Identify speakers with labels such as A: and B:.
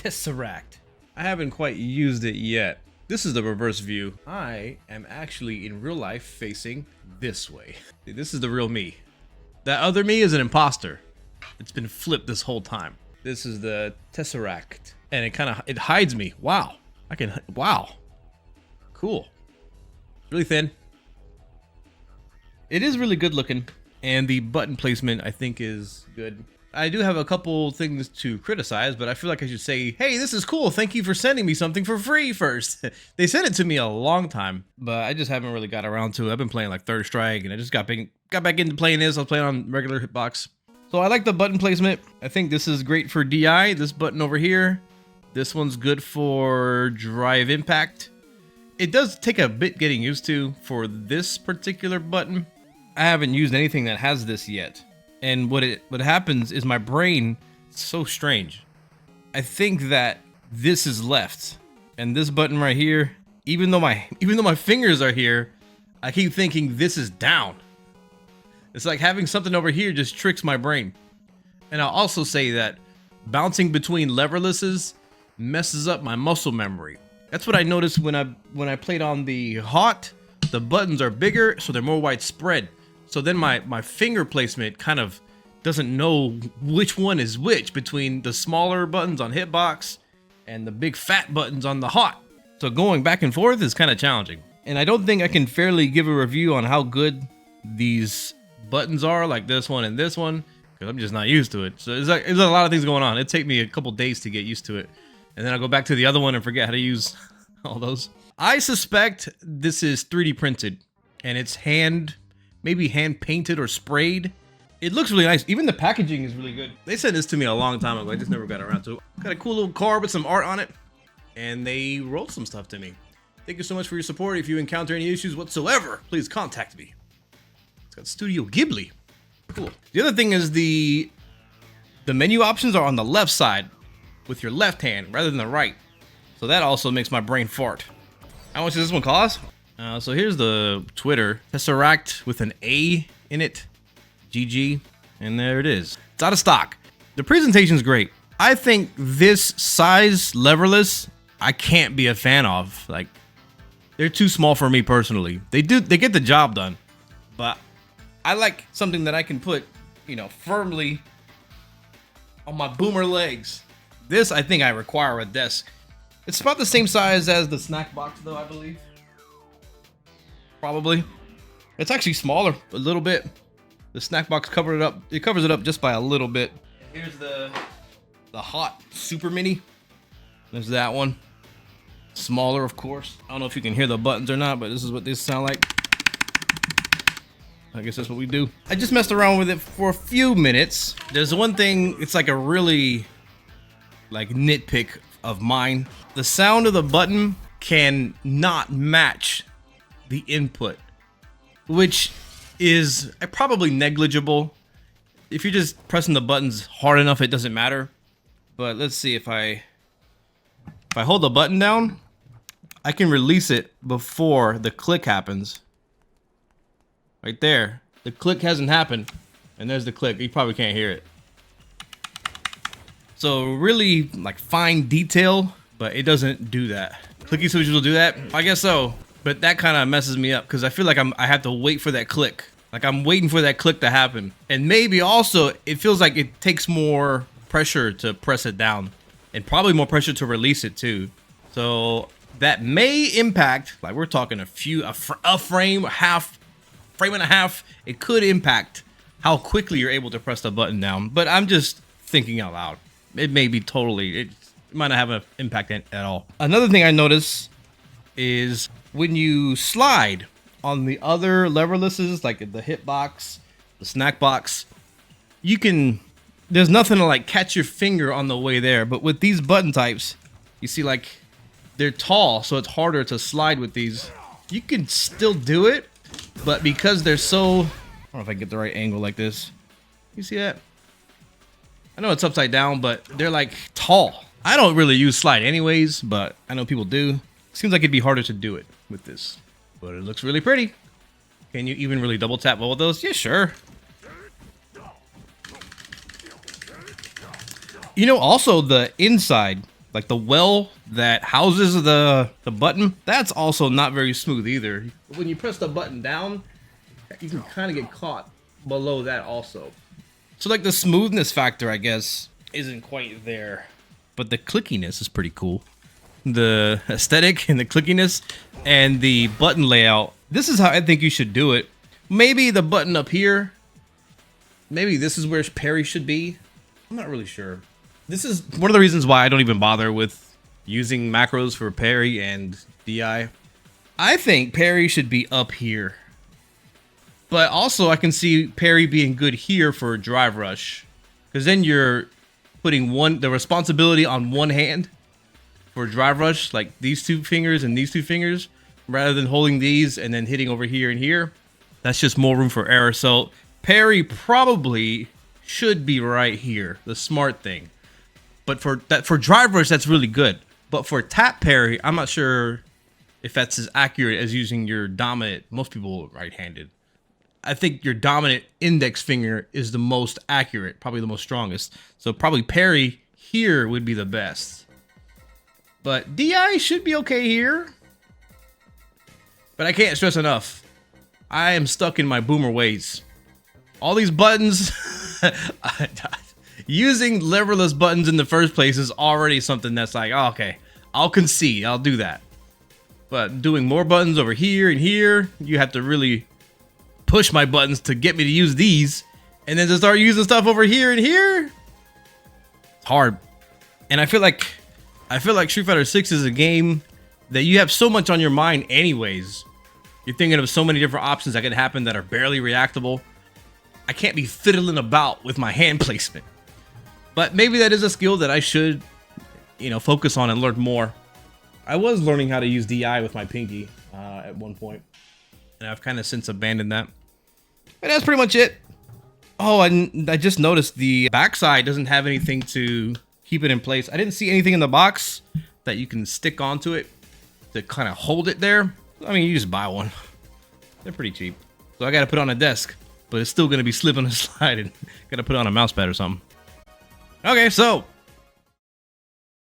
A: Tesseract. I haven't quite used it yet. This is the reverse view. I am actually in real life facing this way. This is the real me. That other me is an imposter. It's been flipped this whole time. This is the Tesseract. And it hides me. Wow. Wow. Cool. Really thin. It is really good looking. And the button placement I think is good. I do have a couple things to criticize, but I feel like I should say, hey, this is cool. Thank you for sending me something for free first. They sent it to me a long time, but I just haven't really got around to it. I've been playing like Third Strike, and I just got back into playing this. I was playing on regular hitbox. So I like the button placement. I think this is great for DI. This button over here. This one's good for drive impact. It does take a bit getting used to for this particular button. I haven't used anything that has this yet. And what happens is my brain, it's so strange. I think that this is left, and this button right here, even though my fingers are here, I keep thinking this is down. It's like having something over here just tricks my brain. And I'll also say that bouncing between leverlesses messes up my muscle memory. That's what I noticed when I played on the hot. The buttons are bigger, so they're more widespread. So then my finger placement kind of doesn't know which one is which between the smaller buttons on hitbox and the big fat buttons on the hot. So going back and forth is kind of challenging. And I don't think I can fairly give a review on how good these buttons are, like this one and this one, because I'm just not used to it. So there's a lot of things going on. It'd take me a couple days to get used to it. And then I'll go back to the other one and forget how to use all those. I suspect this is 3D printed and it's maybe hand painted or sprayed. It looks really nice. Even the packaging is really good. They sent this to me a long time ago. I just never got around to it. Got a cool little card with some art on it. And they wrote some stuff to me. Thank you so much for your support. If you encounter any issues whatsoever, please contact me. It's got Studio Ghibli. Cool. The other thing is the menu options are on the left side with your left hand rather than the right. So that also makes my brain fart. How much does this one cost? So here's the Twitter. Tesseract with an A in it. GG. And there it is. It's out of stock. The presentation's great. I think this size leverless, I can't be a fan of. Like, they're too small for me personally. They get the job done. But I like something that I can put, firmly on my boomer legs. This, I think I require a desk. It's about the same size as the snack box though, I believe. Probably. It's actually smaller a little bit. The snack box covered it up. It covers it up just by a little bit. Here's the hot super mini. There's that one. Smaller, of course. I don't know if you can hear the buttons or not, but this is what these sound like. I guess that's what we do. I just messed around with it for a few minutes. There's one thing, it's like a really nitpick of mine. The sound of the button can not match the input, which is probably negligible. If you're just pressing the buttons hard enough, it doesn't matter. But let's see, if I hold the button down, I can release it before the click happens. Right there. The click hasn't happened. And there's the click. You probably can't hear it. So really fine detail, but it doesn't do that. Clicky switches will do that? I guess so. But that kind of messes me up because I feel like I have to wait for that click. Like I'm waiting for that click to happen. And maybe also it feels like it takes more pressure to press it down and probably more pressure to release it too. So that may impact, like we're talking a frame, frame and a half. It could impact how quickly you're able to press the button down. But I'm just thinking out loud. It may be it might not have an impact at all. Another thing I notice is when you slide on the other leverlesses, like the hitbox, the snack box, there's nothing to catch your finger on the way there. But with these button types, you see they're tall, so it's harder to slide with these. You can still do it, but because they're so, I don't know if I can get the right angle like this. You see that? I know it's upside down, but they're tall. I don't really use slide anyways, but I know people do. Seems like it'd be harder to do it with this, but it looks really pretty. Can you even really double tap both of those? Yeah, sure. Also the inside, Like the well that houses the button, that's also not very smooth either. When you press the button down, you can kind of get caught below that also. So like the smoothness factor, I guess, isn't quite there. But the clickiness is pretty cool. The aesthetic and the clickiness and the button layout. This is how I think you should do it. Maybe the button up here. Maybe this is where parry should be. I'm not really sure. This is one of the reasons why I don't even bother with using macros for parry and DI. I think parry should be up here. But also I can see parry being good here for drive rush. Because then you're putting the responsibility on one hand for drive rush, like these two fingers and these two fingers, rather than holding these and then hitting over here and here. That's just more room for error. So parry probably should be right here, the smart thing. But for drive rush, that's really good. But for tap parry, I'm not sure if that's as accurate as using your dominant. Most people right-handed. I think your dominant index finger is the most accurate, probably the most strongest. So probably parry here would be the best. But DI should be okay here. But I can't stress enough, I am stuck in my boomer ways. All these buttons, using leverless buttons in the first place is already something that's like, oh, okay, I'll concede, I'll do that. But doing more buttons over here and here, you have to really push my buttons to get me to use these, and then to start using stuff over here and here, it's hard. And I feel like Street Fighter 6 is a game that you have so much on your mind anyways. You're thinking of so many different options that could happen that are barely reactable. I can't be fiddling about with my hand placement. But maybe that is a skill that I should, focus on and learn more. I was learning how to use DI with my pinky at one point, and I've kind of since abandoned that. But that's pretty much it. Oh, and I just noticed the backside doesn't have anything to keep it in place. I didn't see anything in the box that you can stick onto it to kind of hold it there. I mean, you just buy one. They're pretty cheap. So I got to put it on a desk, but it's still going to be slipping and sliding. Got to put it on a mouse pad or something. Okay, so